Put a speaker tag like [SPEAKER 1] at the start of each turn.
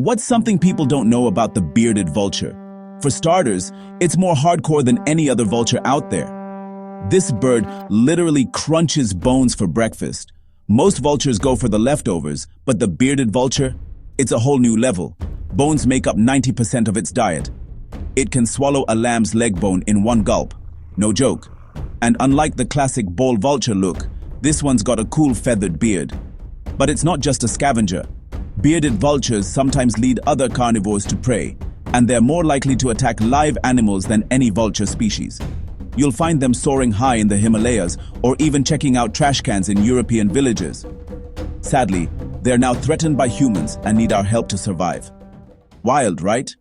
[SPEAKER 1] What's something people don't know about the bearded vulture? For starters, it's more hardcore than any other vulture out there. This bird literally crunches bones for breakfast. Most vultures go for the leftovers, but the bearded vulture, it's a whole new level. Bones make up 90% of its diet. It can swallow a lamb's leg bone in one gulp. No joke. And unlike the classic bull vulture look, this one's got a cool feathered beard. But it's not just a scavenger. Bearded vultures sometimes lead other carnivores to prey, and they're more likely to attack live animals than any vulture species. You'll find them soaring high in the Himalayas or even checking out trash cans in European villages. Sadly, they're now threatened by humans and need our help to survive. Wild, right?